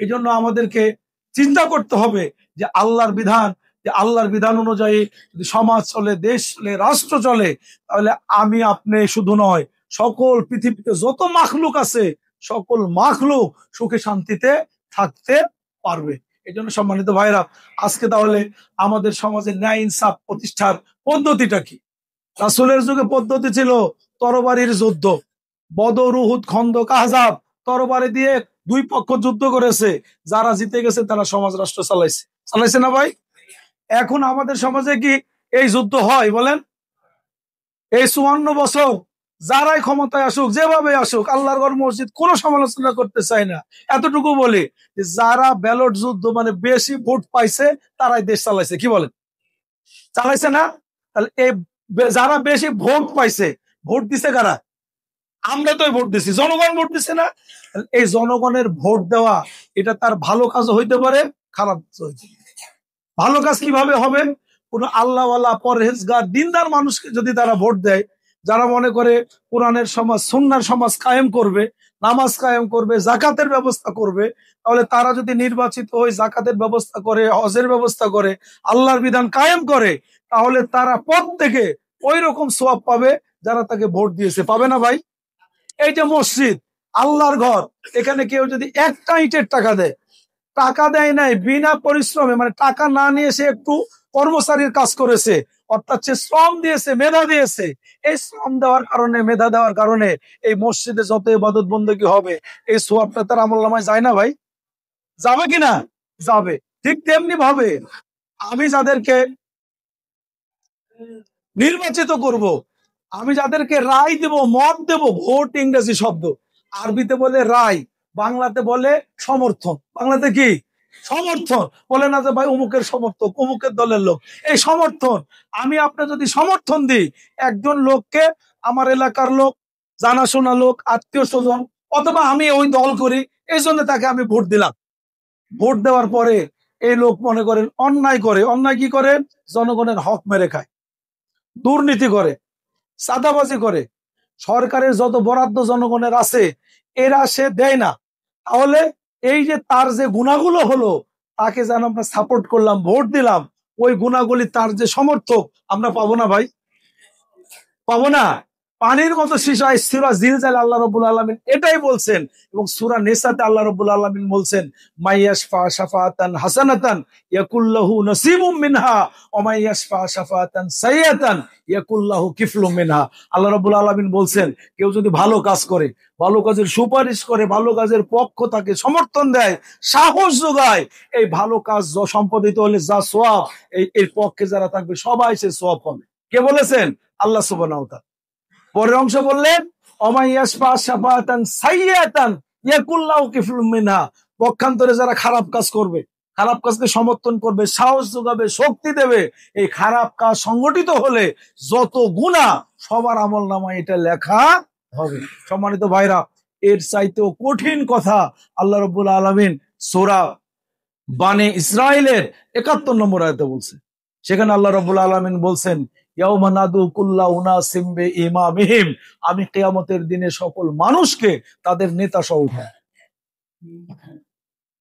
এই জন্য আমাদেরকে চিন্তা করতে হবে যে আল্লাহর বিধান অনুযায়ী যদি সমাজ চলে, দেশ চলে, রাষ্ট্র চলে, তাহলে আমি আপনি শুধু নয়, সকল পৃথিবীতে যত মাখলুক আছে সকল মাখলুক সুখে শান্তিতে থাকতে পারবে। এই জন্য সম্মানিত ভাইরা, আজকে তাহলে আমাদের সমাজে ন্যায় ইনসাফ প্রতিষ্ঠার পদ্ধতিটা কি? রাসূলের যুগে পদ্ধতি ছিল তরবারির যুদ্ধ। বদর, উহুদ, খন্দক, আহজাব, তরবারি দিয়ে দুই পক্ষ যুদ্ধ করেছে। যারা জিতে গেছে তারা সমাজ রাষ্ট্র চালাইছে না ভাই? এখন আমাদের সমাজে কি এই যুদ্ধ হয় বলেন? এই 54 বছর যারাই ক্ষমতায় আসুক, যেভাবে আসুক, আল্লাহর ঘর মসজিদ কোনো সমালোচনা করতে চাই না। এতটুকু বলি যে যারা ব্যালট যুদ্ধ মানে বেশি ভোট পাইছে তারাই দেশ চালাইছে। কি বলেন? চালাইছে না? তাহলে এই যারা বেশি ভোট পাইছে, ভোট দিছে কারা? আমরা তো ভোট দিছি, জনগণ ভোট দিছে না? এই জনগণের ভোট দেওয়া এটা তার ভালো কাজ হইতে পারে, খারাপ কাজ হইতে পারে। ভালো কাজ কিভাবে হবে? কোন আল্লাহওয়ালা, পরহেজগার, দিনদার মানুষকে যদি তারা ভোট দেয়, যারা মনে করে কোরআনের সমাজ, সুন্নাহর সমাজ কায়েম করবে, নামাজ কায়েম করবে, জাকাতের ব্যবস্থা করবে, তাহলে তারা যদি নির্বাচিত হয়ে জাকাতের ব্যবস্থা করে, হজের ব্যবস্থা করে, আল্লাহর বিধান কায়েম করে, তাহলে তারা প্রত্যেকে ওই রকম সওয়াব পাবে যারা তাকে ভোট দিয়েছে। পাবে না ভাই? এই যে মসজিদ, আল্লাহর ঘর, এখানে কেউ যদি একটা ইটের টাকা দেয় নাই, বিনা পরিশ্রমে, মানে টাকা না নিয়ে সে একটু কর্মচারীর কাজ করেছে, অর্থাৎ সে শ্রম দিয়েছে, মেধা দিয়েছে, এই শ্রম দেওয়ার কারণে, মেধা দেওয়ার কারণে এই মসজিদে যত ইবাদত বন্দেগী হবে, এই সওয়াবটা তার আমলনামায় যায় না ভাই? যাবে কিনা? যাবে। ঠিক তেমনি ভাবে আমি যাদেরকে নির্বাচিত করব, আমি যাদেরকে রায় দেব, মত দেব, ভোট ইংরেজি শব্দ, আরবিতে বলে রায়, বাংলাতে বলে সমর্থন। বাংলাতে কি? সমর্থন। বলে না যে ভাই অমুকের সমর্থক, অমুকের দলের লোক, এই সমর্থন। আমি আপনি যদি সমর্থন দিই একজন লোককে, আমার এলাকার লোক, জানাশোনা লোক, আত্মীয় স্বজন, অথবা আমি ওই দল করি, এই জন্য তাকে আমি ভোট দিলাম। ভোট দেওয়ার পরে এই লোক মনে করেন অন্যায় করে। অন্যায় কি করে? জনগণের হক মেরে খায়, দুর্নীতি করে, চাঁদাবাজি করে, সরকারের যত বরাদ্দ জনগণের আছে এরা সে দেয় না। তাহলে এই যে তার যে গুণাগুলো হলো, তাকে যেন আমরা সাপোর্ট করলাম, ভোট দিলাম, ওই গুণাগুলি তার যে সমর্থক আমরা পাবো না ভাই? পাবো না? পানির মতো শিশায় সূরা জিলজাল আল্লাহ রাব্বুল আলামিন এটাই বলছেন, এবং সূরা নিসাতে আল্লাহ রাব্বুল আলামিন বলছেন, মাইয়াশফা শাফাতান হাসানাতান ইয়াকুল্লাহু নসিবুম মিনহা ওয়া মাইয়াশফা শাফাতান সাইয়াতান ইয়াকুল্লাহু কিফলুম মিনহা। আল্লাহ রাব্বুল আলামিন বলছেন, কেউ যদি ভালো কাজ করে, ভালো কাজের সুপারিশ করে, ভালো কাজের পক্ষ তাকে সমর্থন দেয়, সাহস যোগায়, এই ভালো কাজ সম্পাদিত হলে যা সওয়াব, এর পক্ষে যারা থাকবে সবাই সে সওয়াব পাবে। কে বলেছেন? আল্লাহ সুবহানাহু ওয়া তাআলা। পরের অংশ বললেন, পক্ষান্তরে যারা খারাপ কাজ করবে, খারাপ কাজকে সমর্থন করবে, সাহস যোগাবে, শক্তি দেবে, এই খারাপ কাজ সংগঠিত হলে যত গুনাহ সবার আমলনামায় এটা লেখা হবে। সম্মানিত ভাইরা, এর চাইতেও কঠিন কথা আল্লাহ রাব্বুল আলামিন সূরা বনী ইসরাইলের ৭১ নম্বর আয়াতে বলছে। সেখানে আল্লাহ রাব্বুল আলামিন বলছেন, ইয়াউমা নাদু কুল্লা উনাসিম বিইমামিহিম, আমি কিয়ামতের দিনে সকল মানুষকে তাদের নেতা সহ উঠাবো।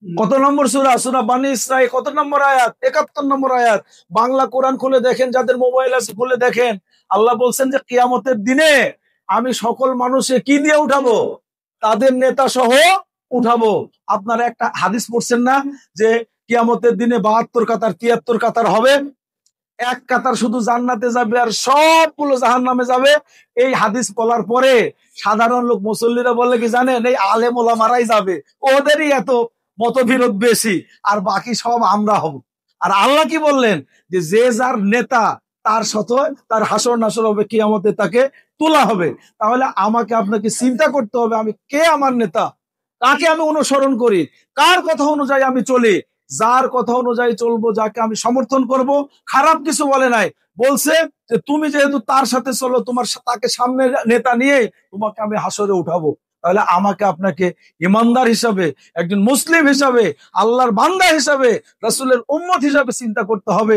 কত নম্বর সূরা? সূরা বনী ইসরাইল কত নম্বর আয়াত? ৭১ নম্বর আয়াত। বাংলা কোরআন খুলে দেখেন, যাদের মোবাইল আছে খুলে দেখেন, আল্লাহ বলছেন যে কিয়ামতের দিনে আমি সকল মানুষকে কি দিয়ে উঠাবো? তাদের নেতা সহ উঠাবো। আপনারা একটা হাদিস পড়ছেন না যে কিয়ামতের দিনে ৭২ কাতার ৭৩ কাতার হবে, এক কাতার শুধু জান্নাতে যাবে আর সবগুলো জাহান্নামে যাবে। এই হাদিস বলার পরে সাধারণ লোক, মুসল্লিরা বলে কি জানেন? এই আলেম ওলামারাই যাবে, ওদেরই এত মতবিরোধ বেশি, আর বাকি সব আমরা হব। আর আল্লাহ কি বললেন? যে যার নেতা তার সাথে তার হাসর নাসর হবে, কিয়ামতে তাকে তোলা হবে। তাহলে আমাকে আপনাকে চিন্তা করতে হবে, আমি কে আমার নেতা, কাকে আমি অনুসরণ করি, কার কথা অনুযায়ী আমি চলি। যার কথা অনুযায়ী চলবো, যাকে আমি সমর্থন করব, খারাপ কিছু বলে নাই, বলছে যে তুমি যেহেতু তার সাথে চলো, তোমার তাকে সামনে নেতা নিয়ে তোমাকে আমি হাসরে উঠাবো। তাহলে আমাকে আপনাকে ইমানদার হিসাবে, একজন মুসলিম হিসাবে, আল্লাহর বান্দা হিসাবে, রাসূলের উম্মত হিসাবে চিন্তা করতে হবে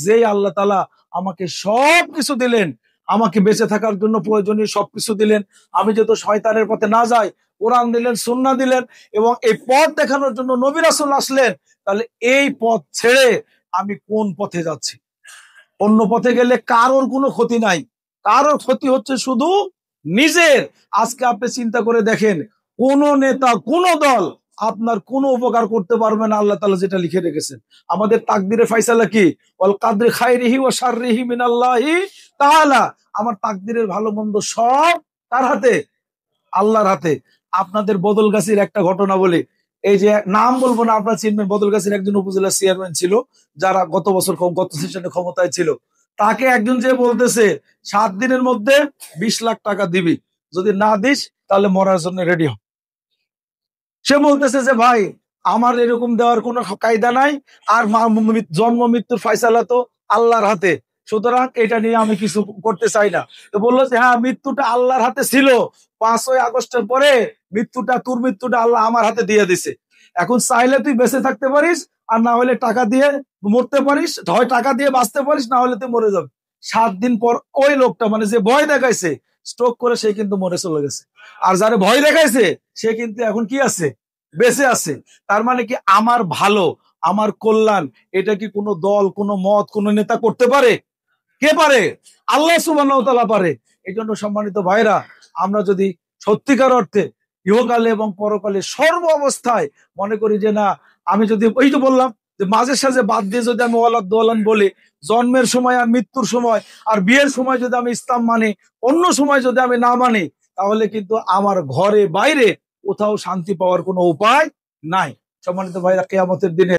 যে আল্লাহ তাআলা আমাকে সব কিছু দিলেন, আমাকে বেঁচে থাকার জন্য প্রয়োজনীয় সবকিছু দিলেন, আমি যেহেতু শয়তানের পথে না যাই, কোরআন দিলেন, সুন্নাহ দিলেন, এবং এই পথ দেখানোর জন্য নবী রাসূল আসলেন, তাহলে এই পথ ছেড়ে আমি কোন পথে যাচ্ছি? অন্য পথে গেলে কারোর কোনো ক্ষতি নাই, কারোর ক্ষতি হচ্ছে শুধু নিজের। আজকে আপনি চিন্তা করে দেখেন, কোন নেতা, কোন দল আপনার কোনো উপকার করতে পারবে না, আল্লাহ তাআলা যেটা লিখে রেখেছেন। আমাদের তাকদিরে ফায়সালা কি? ওয়াল কাদরি খাইরিহি ওয়া শাররিহি মিনাল্লাহি তাআলা। আমার তাকদিরের ভালো মন্দ সব কার হাতে? আল্লাহর হাতে। আপনাদের বদলগাছির একটা ঘটনা বলি, এই যে নাম বলবো না, আপনারা চিনবেন, বদলগাছির একজন উপজেলা চেয়ারম্যান ছিল, যারা গত বছর গত সেশনে ক্ষমতায় ছিল। তাকে একজন যে বলতেছে 7 দিনের মধ্যে 20 লাখ টাকা দিবি, যদি না দিস তাহলে মরার জন্য রেডি হ। সে বলতেছে যে ভাই, আমার এরকম দেওয়ার কোনো কায়দা নাই, আর জন্ম মৃত্যুর ফয়সালা তো আল্লাহর হাতে, সুতরাং এটা নিয়ে আমি কিছু করতে চাই না। তো বললো যে হ্যাঁ, মৃত্যুটা আল্লাহর হাতে ছিল, 5ই আগস্টের পরে তোর মৃত্যুটা আল্লাহ আমার হাতে দিয়ে দিছে। এখন চাইলে তুই বেঁচে থাকতে পারিস, আর না হলে টাকা দিয়ে মরতে পারিস, হয় টাকা দিয়ে বাঁচতে পারিস, না হলে তুই মরে যাবে। 7 দিন পর ওই লোকটা, মানে যে ভয় দেখাইছে, স্ট্রোক করে সে কিন্তু মরে চলে গেছে। আর যারে ভয় দেখাইছে সে কিন্তু এখন কি আছে? বেঁচে আছে। তার মানে কি, আমার ভালো, আমার কল্যাণ, এটা কি কোনো দল, কোনো মত, কোনো নেতা করতে পারে? কে পারে? আল্লাহ সুবহানাহু ওয়া তাআলা পারে। এই জন্য সম্মানিত ভাইরা, আমরা যদি সত্যিকার অর্থে ইহকালে এবং পরকালে সর্ব অবস্থায় মনে করি যে না, আমি যদি ওই তো বললাম যে মাঝে সাঝে বাদ দিয়ে যদি আমি ওয়ালাদ দোয়ালান বলি, জন্মের সময় আর মৃত্যুর সময় আর বিয়ের সময় যদি আমি ইসলাম মানি, অন্য সময় যদি আমি না মানি, তাহলে কিন্তু আমার ঘরে বাইরে কোথাও শান্তি পাওয়ার কোনো উপায় নাই। সম্মানিত ভাইরা, কিয়ামতের দিনে